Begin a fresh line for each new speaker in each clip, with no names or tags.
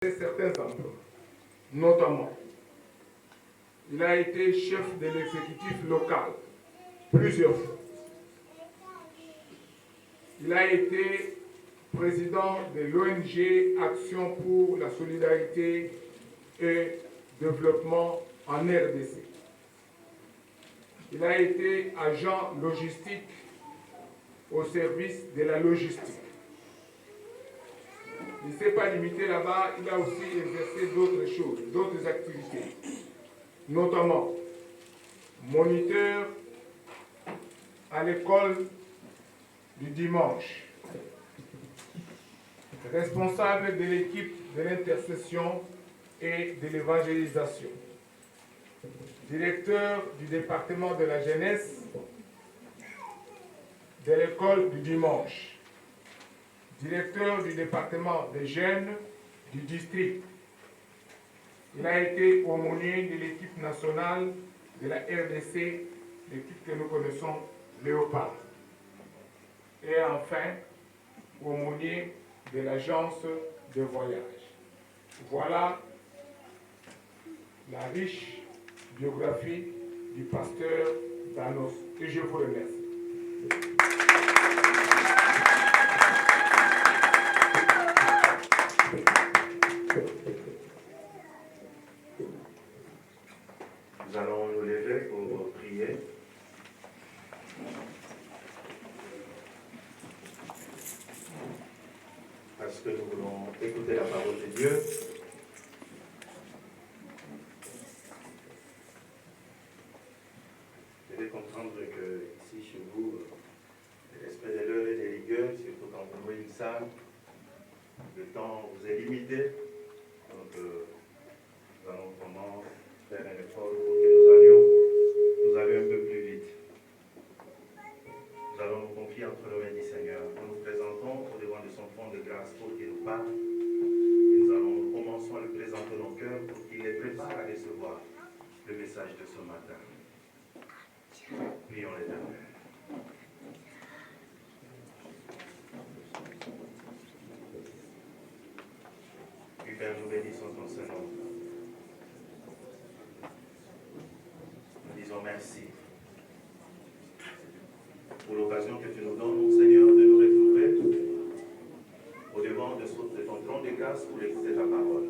certains emplois. Notamment, il a été chef de l'exécutif local plusieurs fois. Il a été président de l'ONG Action pour la solidarité et développement en RDC. Il a été agent logistique au service de la logistique. Il ne s'est pas limité là-bas, il a aussi exercé d'autres choses, d'autres activités, notamment moniteur à l'école du dimanche, responsable de l'équipe de l'intercession et de l'évangélisation, directeur du département de la jeunesse de l'école du dimanche, directeur du département des jeunes du district. Il a été aumônier de l'équipe nationale de la RDC, l'équipe que nous connaissons, Léopard. Et enfin, aumônier de l'agence de voyage. Voilà la riche biographie du pasteur Danos. Et je vous remercie.
Nous allons nous lever pour prier. Parce que nous voulons écouter la parole de Dieu. Vous devez comprendre que ici chez vous, l'esprit de l'heure et des rigueurs, surtout quand vous louez une salle, le temps vous est limité. Donc nous allons vraiment faire un effort pour que nous allions un peu plus vite. Nous allons nous confier entre les mains du Seigneur. Nous nous présentons au devant de son trône de grâce pour qu'il nous parle. Et nous commençons à lui présenter nos cœurs pour qu'il les prépare à recevoir le message de ce matin. Prions l'Éternel. Oui, Père, nous bénissons ton Saint-Nom. Nous disons merci pour l'occasion que tu nous donnes, Seigneur, de nous retrouver au devant de ton trône de grâce pour écouter ta parole.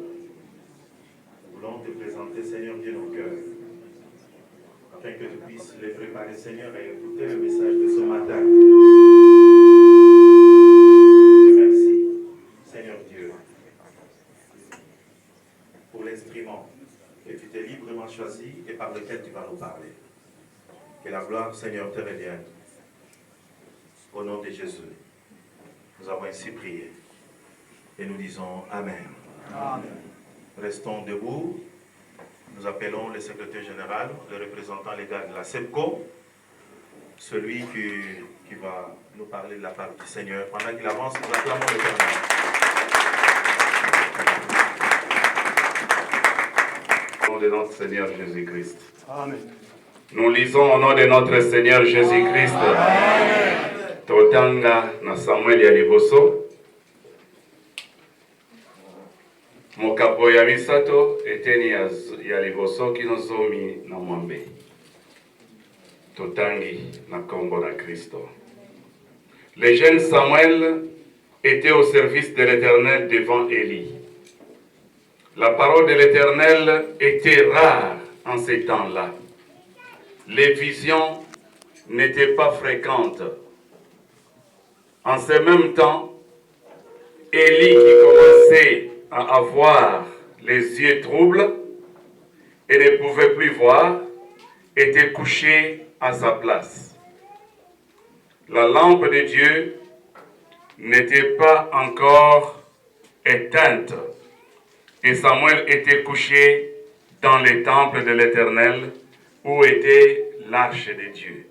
Nous voulons te présenter, Seigneur, Dieu, nos cœurs, afin que tu puisses les préparer, Seigneur, à écouter le message de ce matin. Merci, Seigneur Dieu, pour l'instrument que tu t'es librement choisi et par lequel tu vas nous parler. Que la gloire, Seigneur, te revienne. Au nom de Jésus, nous avons ainsi prié et nous disons Amen. Amen. Restons debout. Nous appelons le secrétaire général, le représentant légal de la SEPCO, celui qui va nous parler de la part du Seigneur. Pendant qu'il avance, nous acclamons l'Éternel. Au nom de notre Seigneur Jésus-Christ. Amen. Nous lisons au nom de notre Seigneur Jésus-Christ. Amen. Totanga na Samuel ya liboso mokapo ya misato eteni ya liboso kino zomi na mwambe totangi na kombo na Kristo. Le jeune Samuel était au service de l'Éternel devant Élie. La parole de l'Éternel était rare en ces temps-là. Les visions n'étaient pas fréquentes. En ce même temps, Élie, qui commençait à avoir les yeux troubles et ne pouvait plus voir, était couché à sa place. La lampe de Dieu n'était pas encore éteinte et Samuel était couché dans le temple de l'Éternel où était l'arche de Dieu.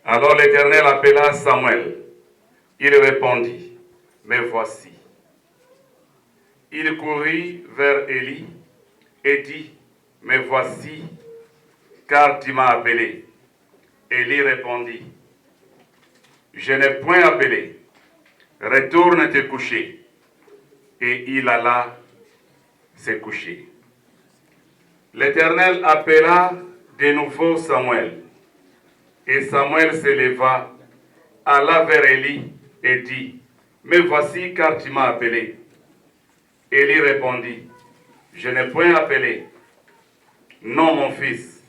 Alors l'Éternel appela Samuel. Il répondit, « Me voici. » Il courut vers Élie et dit, « Me voici, car tu m'as appelé. » Élie répondit, « Je n'ai point appelé. Retourne te coucher. » et il alla se coucher. L'Éternel appela de nouveau Samuel. Et Samuel se leva, alla vers Élie et dit, « Me voici car tu m'as appelé. » Élie répondit, « Je n'ai point appelé. Non, mon fils,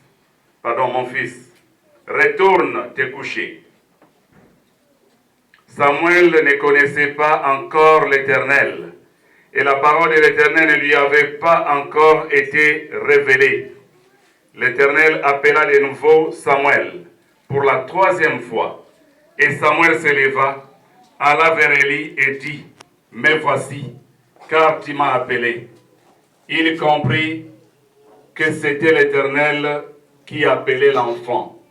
retourne te coucher. » Samuel ne connaissait pas encore l'Éternel, et la parole de l'Éternel ne lui avait pas encore été révélée. L'Éternel appela de nouveau Samuel pour la troisième fois, et Samuel se leva, alla vers Élie et dit, « Me voici, car tu m'as appelé. » Il comprit que c'était l'Éternel qui appelait l'enfant.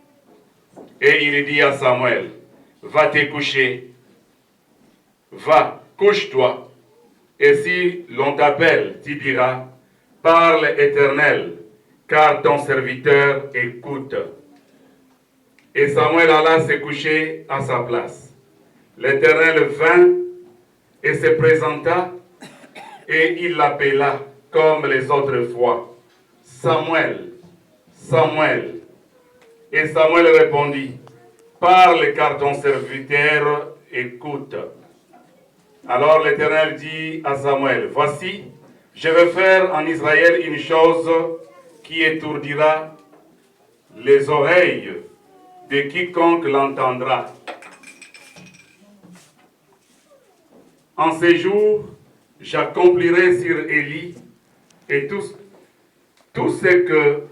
Et il dit à Samuel, « Va te coucher, va, couche-toi. Et si l'on t'appelle, tu diras, « Parle Éternel, car ton serviteur écoute. » Et Samuel alla se coucher à sa place. L'Éternel vint et se présenta, et il l'appela comme les autres fois, « Samuel, Samuel. » Et Samuel répondit, « Parle car ton serviteur écoute. » Alors l'Éternel dit à Samuel, « Voici, je vais faire en Israël une chose qui étourdira les oreilles de quiconque l'entendra. En ces jours, j'accomplirai sur Élie et tout ce que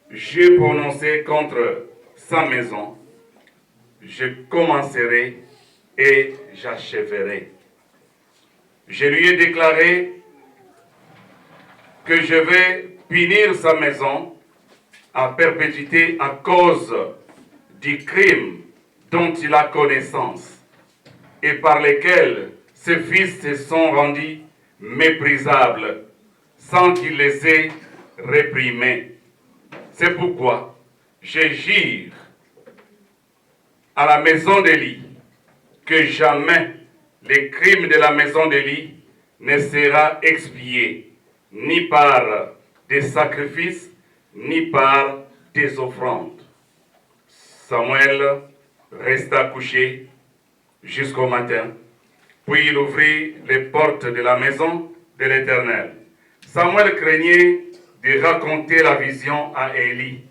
j'ai prononcé contre sa maison, je commencerai et j'achèverai. Je lui ai déclaré que je vais punir sa maison à perpétuité à cause du crime dont il a connaissance et par lesquels ses fils se sont rendus méprisables sans qu'il les ait réprimés. C'est pourquoi je jure à la maison d'Élie que jamais le crime de la maison d'Élie ne sera expié, ni par des sacrifices, ni par des offrandes. Samuel resta couché jusqu'au matin, puis il ouvrit les portes de la maison de l'Éternel. Samuel craignait de raconter la vision à Élie.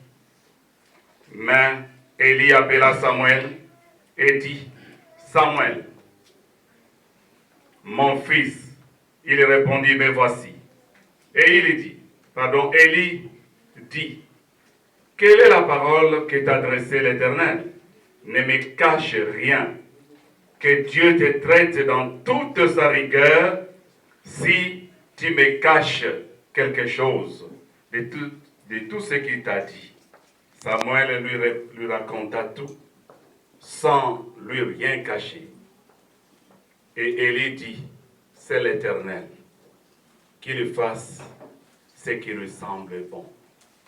Mais Élie appela Samuel et dit, « Samuel, mon fils. » Il répondit, « Me voici. » Et Élie dit, « Quelle est la parole que t'a adressée l'Éternel? Ne me cache rien. Que Dieu te traite dans toute sa rigueur si tu me caches quelque chose de tout ce qu'il t'a dit. » Samuel lui raconta tout, sans lui rien cacher. Et Élie dit, « C'est l'Éternel, qu'il fasse ce qui lui semble bon. »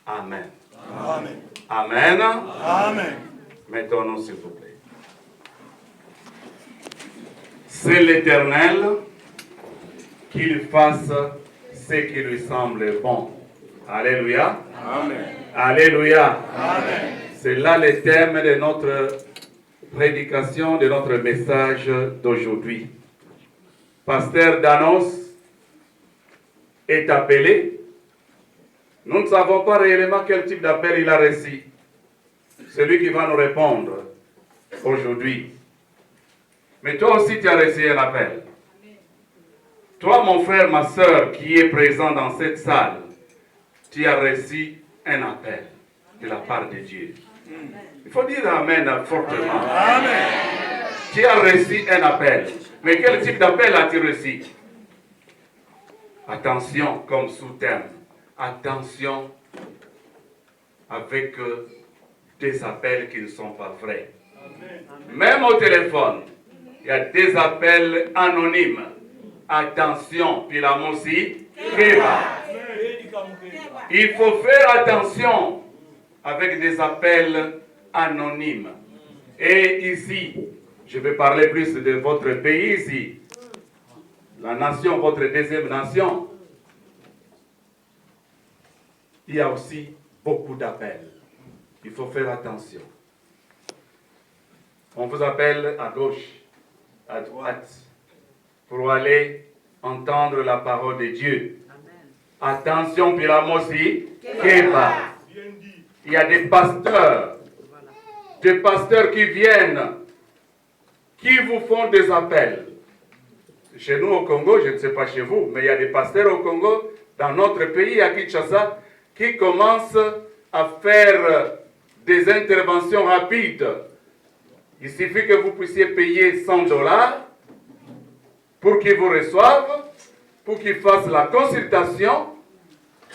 Amen.
Amen.
Amen.
Amen.
Mettons-nous, s'il vous plaît. C'est l'Éternel, qu'il fasse ce qui lui semble bon. Alléluia.
Amen.
Alléluia.
Amen.
C'est là le thème de notre prédication, de notre message d'aujourd'hui. Pasteur Danos est appelé. Nous ne savons pas réellement quel type d'appel il a reçu. C'est lui qui va nous répondre aujourd'hui. Mais toi aussi, tu as reçu un appel. Toi, mon frère, ma soeur, qui est présent dans cette salle, tu as reçu un appel de la part de Dieu. Il faut dire Amen fortement.
Amen.
Tu as reçu un appel. Mais quel type d'appel as-tu reçu? Attention, comme sous-thème. Attention avec des appels qui ne sont pas vrais. Même au téléphone, il y a des appels anonymes. Attention, puis la aussi, il faut faire attention avec des appels anonymes. Et ici, je vais parler plus de votre pays ici. la nation, votre deuxième nation, il y a aussi beaucoup d'appels. Il faut faire attention. On vous appelle à gauche, à droite, pour aller entendre la parole de Dieu. Attention, Pilamosi, Keba. Il y a des pasteurs qui viennent, qui vous font des appels. Chez nous au Congo, je ne sais pas chez vous, mais il y a des pasteurs au Congo, dans notre pays, à Kinshasa, qui commencent à faire des interventions rapides. Il suffit que vous puissiez payer $100 pour qu'ils vous reçoivent, pour qu'ils fassent la consultation.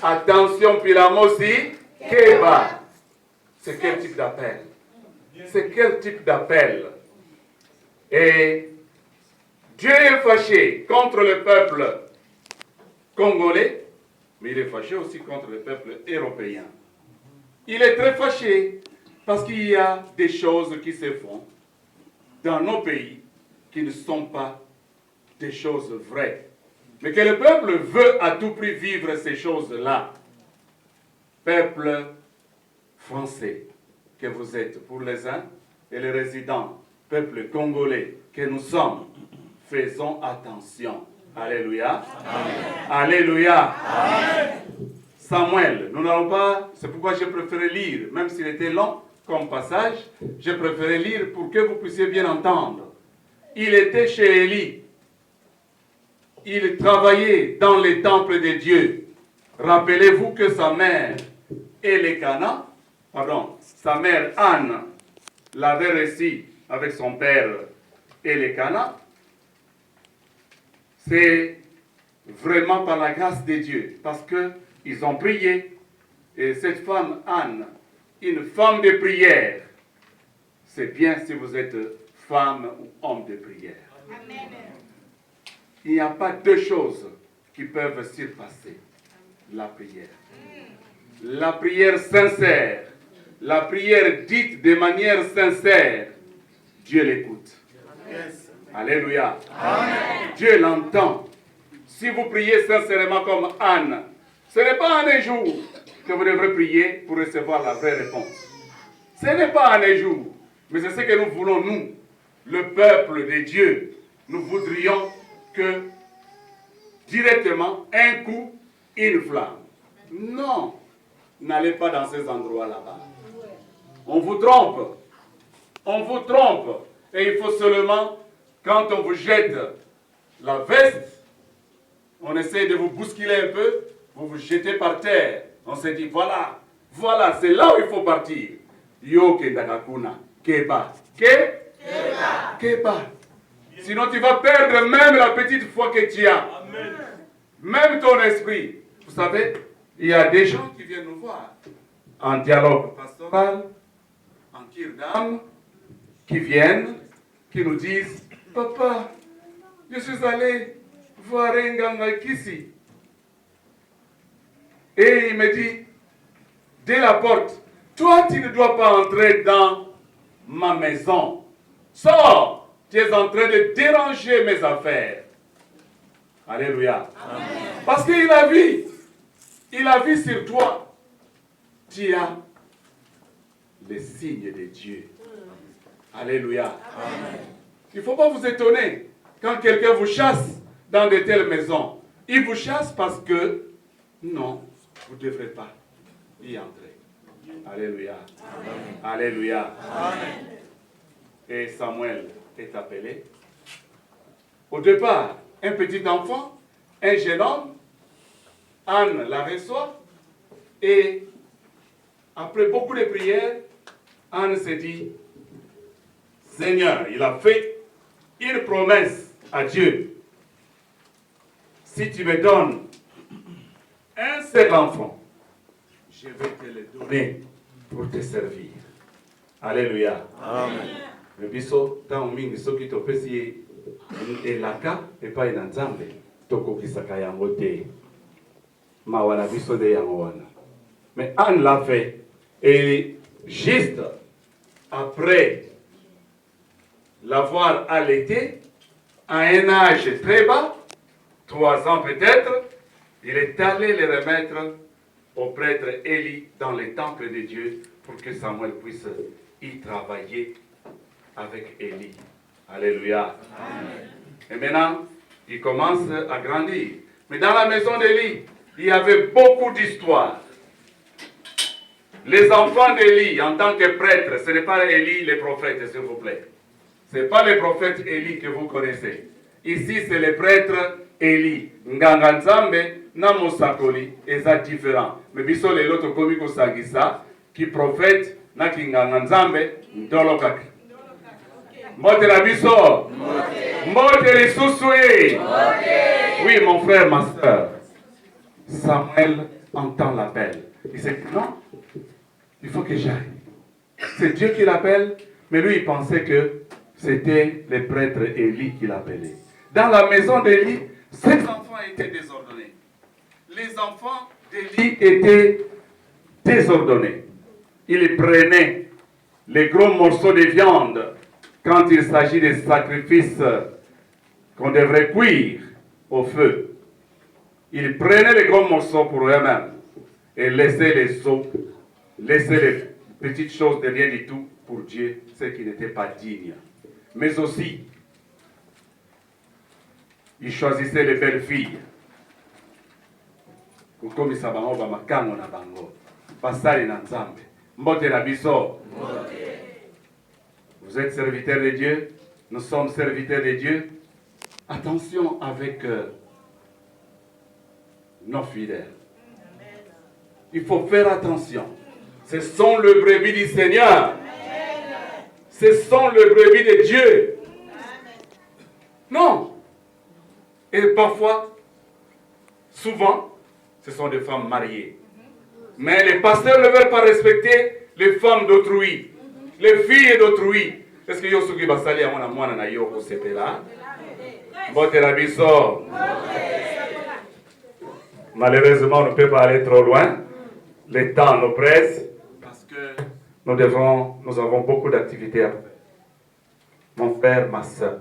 Attention, Pilamosi, Keba. C'est quel type d'appel? C'est quel type d'appel? Et Dieu est fâché contre le peuple congolais, mais il est fâché aussi contre le peuple européen. Il est très fâché parce qu'il y a des choses qui se font dans nos pays qui ne sont pas des choses vraies. Mais que le peuple veut à tout prix vivre ces choses-là. Peuple français que vous êtes pour les uns et les résidents, peuple congolais que nous sommes, faisons attention. Alléluia. Amen. Alléluia. Amen. Samuel, nous n'allons pas, c'est pourquoi j'ai préféré lire, même s'il était long comme passage, j'ai préféré lire pour que vous puissiez bien entendre. Il était chez Élie. Il travaillait dans les temples de Dieu. Rappelez-vous que sa mère, sa mère Anne, l'avait réussi avec son père Élécana. C'est vraiment par la grâce de Dieu, parce qu'ils ont prié. Et cette femme, Anne, une femme de prière, c'est bien si vous êtes femme ou homme de prière. Amen. Il n'y a pas deux choses qui peuvent surpasser la prière. La prière sincère, la prière dite de manière sincère, Dieu l'écoute. Yes. Alléluia. Amen. Dieu l'entend. Si vous priez sincèrement comme Anne, ce n'est pas en un jour que vous devrez prier pour recevoir la vraie réponse. Ce n'est pas en un jour, mais c'est ce que nous voulons, nous, le peuple de Dieu. Nous voudrions que directement, un coup, une flamme. Non, n'allez pas dans ces endroits là-bas. On vous trompe. On vous trompe. Et il faut seulement, quand on vous jette la veste, on essaie de vous bousculer un peu, vous vous jetez par terre. On se dit, voilà, c'est là où il faut partir. Yo kendakakuna, keba, keba. Sinon tu vas perdre même la petite foi que tu as. Amen. Même ton esprit. Vous savez, il y a des gens qui viennent nous voir en dialogue pastoral, en cure d'âme, qui viennent, qui nous disent, papa, je suis allé voir un ganga ici. Et il me dit, dès la porte, toi tu ne dois pas entrer dans ma maison. Sors, tu es en train de déranger mes affaires. Alléluia. Amen. Parce qu'il a vu sur toi, tu as les signes de Dieu. Alléluia. Amen. Il ne faut pas vous étonner quand quelqu'un vous chasse dans de telles maisons. Il vous chasse parce que, non, vous ne devrez pas y entrer. Alléluia. Amen. Alléluia. Amen. Et Samuel est appelé. Au départ, un petit enfant, un jeune homme, Anne la reçoit, et après beaucoup de prières, Anne se dit, Seigneur, il a fait une promesse à Dieu. Si tu me donnes un seul enfant, je vais te le donner pour te servir. Alléluia. Amen. Le biso, tant mingi soki topesi elaka epai na Nzambe tokokisaka yango te. Mawana biso de yango wana. Mais Anne l'a fait. Et juste après l'avoir allaité à un âge très bas, 3 ans peut-être, il est allé les remettre au prêtre Élie dans les temples de Dieu pour que Samuel puisse y travailler avec Élie. Alléluia. Amen. Et maintenant, il commence à grandir. Mais dans la maison d'Élie, il y avait beaucoup d'histoires. Les enfants d'Élie, en tant que prêtres, ce n'est pas Élie les prophètes, s'il vous plaît. Ce n'est pas les prophètes Élie que vous connaissez. Ici, c'est les prêtres Élie. Nganga Nzambe, na Mosakoli, et ça différent. Mais biso les autres comme Kosagisa, qui prophète, na ki Nganga Nzambe, Ndolokaki. Mbote la biso. Mbote les sousoué. Oui, mon frère, ma soeur. Samuel entend l'appel. Il s'est dit non, il faut que j'aille. C'est Dieu qui l'appelle, mais lui, il pensait que c'était les prêtres Élie qui l'appelaient. Dans la maison d'Élie, 5 enfants étaient désordonnés. Les enfants d'Élie étaient désordonnés. Ils prenaient les gros morceaux de viande quand il s'agit des sacrifices qu'on devrait cuire au feu. Ils prenaient les gros morceaux pour eux-mêmes et laissaient les os, laissaient les petites choses de rien du tout pour Dieu, ce qui n'était pas digne. Mais aussi, ils choisissaient les belles filles. Vous êtes serviteurs de Dieu, nous sommes serviteurs de Dieu. Attention avec nos fidèles. Il faut faire attention. Ce sont les brebis du Seigneur. Ce sont les brebis de Dieu. Non. Et parfois, souvent, ce sont des femmes mariées. Mais les pasteurs ne veulent pas respecter les femmes d'autrui, les filles d'autrui. Est-ce que Yosuki Basali a mon amour na yoko c'était là? Malheureusement, on ne peut pas aller trop loin. Le temps nous presse parce que nous avons beaucoup d'activités à faire. Mon frère, ma soeur,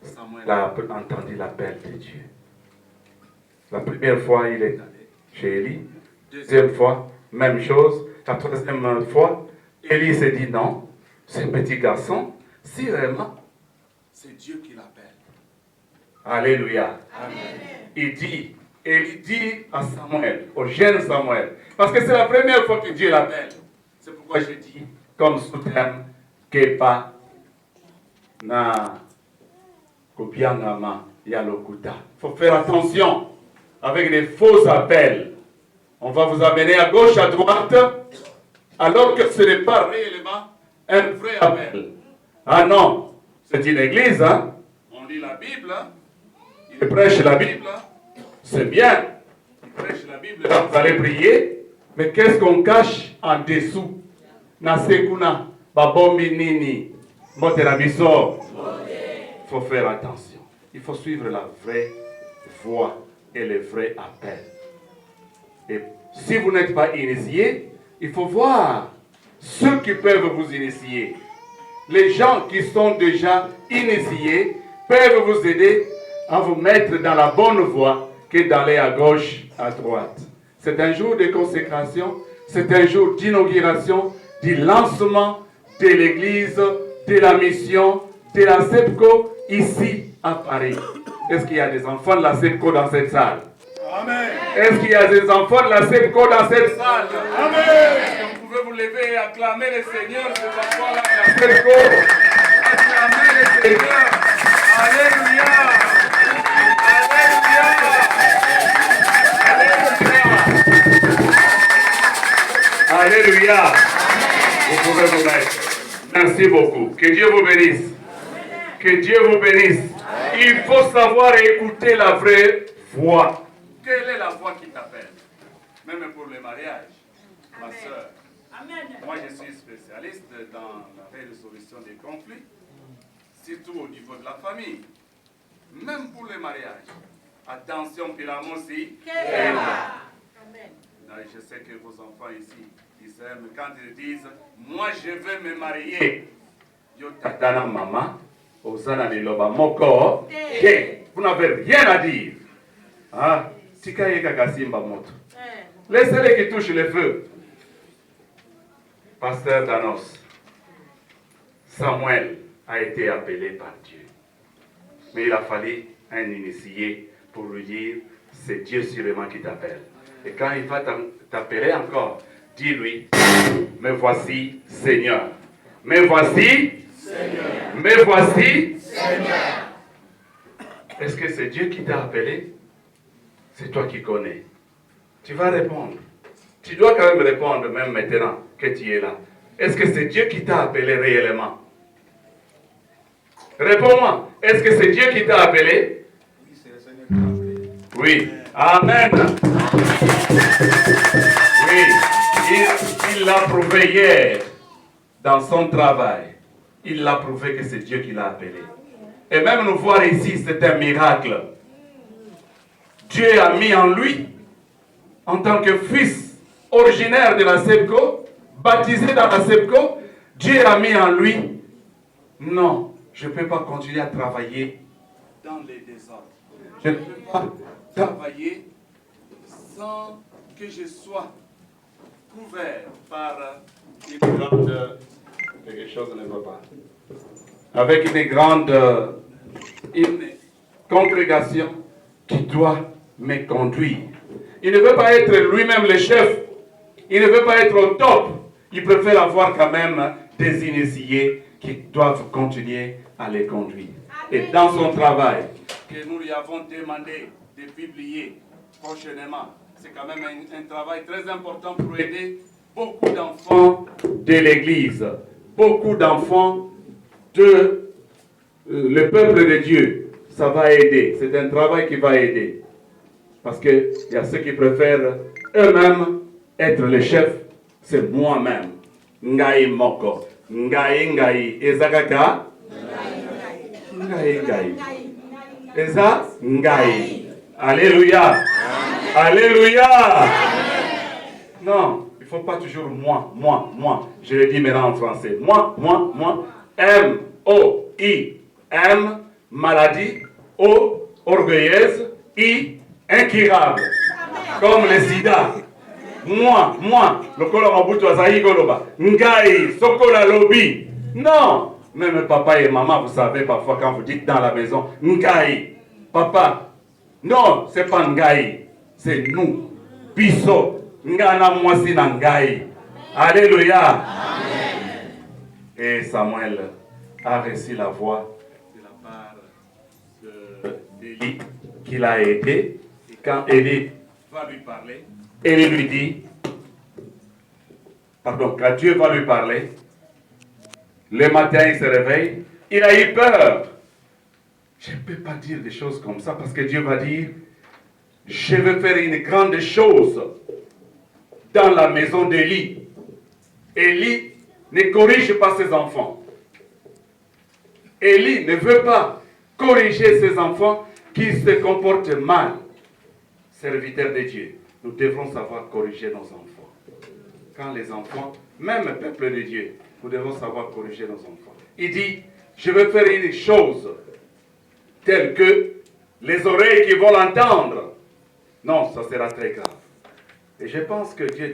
Samuel a entendu l'appel de Dieu. La première fois, il est allé chez Élie. Deuxième fois, même chose. La troisième fois, Élie s'est dit non, ce petit garçon, si vraiment, c'est Dieu qui l'appelle. Alléluia. Amen. Élie dit à Samuel, au jeune Samuel, parce que c'est la première fois que Dieu l'appelle. C'est pourquoi je dis, comme sous-thème, Kepa na Kopiangama Yalokuta. Il faut faire attention avec les faux appels. On va vous amener à gauche, à droite, alors que ce n'est pas réellement un vrai appel. Ah non, c'est une église, hein? On lit la Bible, hein? Il prêche la Bible, c'est bien. Il prêche la Bible, vous allez prier, mais qu'est-ce qu'on cache en dessous? Nasekuna, babombi nini, moterabiso. Il faut faire attention. Il faut suivre la vraie voie et le vrai appel. Et si vous n'êtes pas initié, il faut voir ceux qui peuvent vous initier. Les gens qui sont déjà initiés peuvent vous aider à vous mettre dans la bonne voie que d'aller à gauche, à droite. C'est un jour de consécration, c'est un jour d'inauguration, du lancement de l'église, de la mission, de la SEPCO ici à Paris. Est-ce qu'il y a des enfants de la SEPCO dans cette salle?
Amen.
Est-ce qu'il y a des enfants de la SEPCO dans cette salle?
Amen.
Est-ce que vous pouvez vous lever et acclamer le Seigneur, ces enfants-là de la SEPCO? Acclamer le Seigneur. Alléluia. Alléluia. Alléluia. Vous pouvez vous mettre. Merci beaucoup. Que Dieu vous bénisse. Que Dieu vous bénisse. Il faut savoir écouter la vraie voix. Quelle est la voix qui t'appelle? Même pour le mariage, ma soeur. Moi, je suis spécialiste dans la résolution des conflits, surtout au niveau de la famille. Même pour le mariage. Attention, Pilamo aussi. Je sais que vos enfants ici, ils s'aiment quand ils disent, moi je veux me marier. Yo tatana maman, Osana Liloba Moko. Vous n'avez rien à dire. Ah, Tikaye Kakasimba Moto. Laissez-les qui touchent le feu. Pasteur Danos, Samuel a été appelé par Dieu. Mais il a fallu un initié pour lui dire, c'est Dieu sûrement qui t'appelle. Et quand il va t'appeler encore, dis-lui, me voici Seigneur. Me voici Seigneur. Me voici Seigneur. Est-ce que c'est Dieu qui t'a appelé? C'est toi qui connais. Tu vas répondre. Tu dois quand même répondre, même maintenant que tu es là. Est-ce que c'est Dieu qui t'a appelé réellement? Réponds-moi. Est-ce que c'est Dieu qui t'a appelé?
Oui, c'est le Seigneur qui m'a appelé.
Oui. Amen. Oui. Il l'a prouvé hier dans son travail. Il l'a prouvé que c'est Dieu qui l'a appelé. Et même nous voir ici, c'est un miracle. Dieu a mis en lui, en tant que fils originaire de la SEPCO, baptisé dans la SEPCO, Dieu a mis en lui, non, je ne peux pas continuer à travailler dans les désordres. Je ne peux pas travailler sans que je sois couvert par une grande... Quelque chose ne va pas. Avec une grande une congrégation qui doit me conduire. Il ne veut pas être lui-même le chef. Il ne veut pas être au top. Il préfère avoir quand même des initiés qui doivent continuer à les conduire. Et dans son travail, que nous lui avons demandé de publier prochainement, c'est quand même un travail très important pour aider beaucoup d'enfants de l'Église, beaucoup d'enfants de le peuple de Dieu. Ça va aider. C'est un travail qui va aider. Parce qu'il y a ceux qui préfèrent eux-mêmes être les chefs. C'est moi-même. Ngai moko. Ngai ngai. Ezakaka. Ngai ngai. Eza ngai. Alléluia. Alléluia. Non, il ne faut pas toujours moi. Je le dis maintenant en français. Moi. M-O-I-M. Maladie. O. Orgueilleuse. I. Incurable. Comme le sida. Moi. Le kolo mabutu azayi goloba. Ngai. Sokola lobi. Non. Même papa et maman, vous savez, parfois quand vous dites dans la maison, Ngai. Papa. Non, c'est pas Ngai. C'est nous. Biso. Ngana mwasi na Ngai. Alléluia. Amen. Et Samuel a reçu la voix de la part d'Élie qui l'a aidé. Et quand Élie va lui parler, Élie lui dit, quand Dieu va lui parler, le matin il se réveille, il a eu peur. Je ne peux pas dire des choses comme ça parce que Dieu va dire, je vais faire une grande chose dans la maison d'Élie. Élie ne corrige pas ses enfants. Élie ne veut pas corriger ses enfants qui se comportent mal. Serviteurs de Dieu, nous devrons savoir corriger nos enfants. Quand les enfants, même le peuple de Dieu, nous devons savoir corriger nos enfants. Il dit, je vais faire une chose telle que les oreilles qui vont l'entendre. Non, ça sera très grave. Et je pense que Dieu est en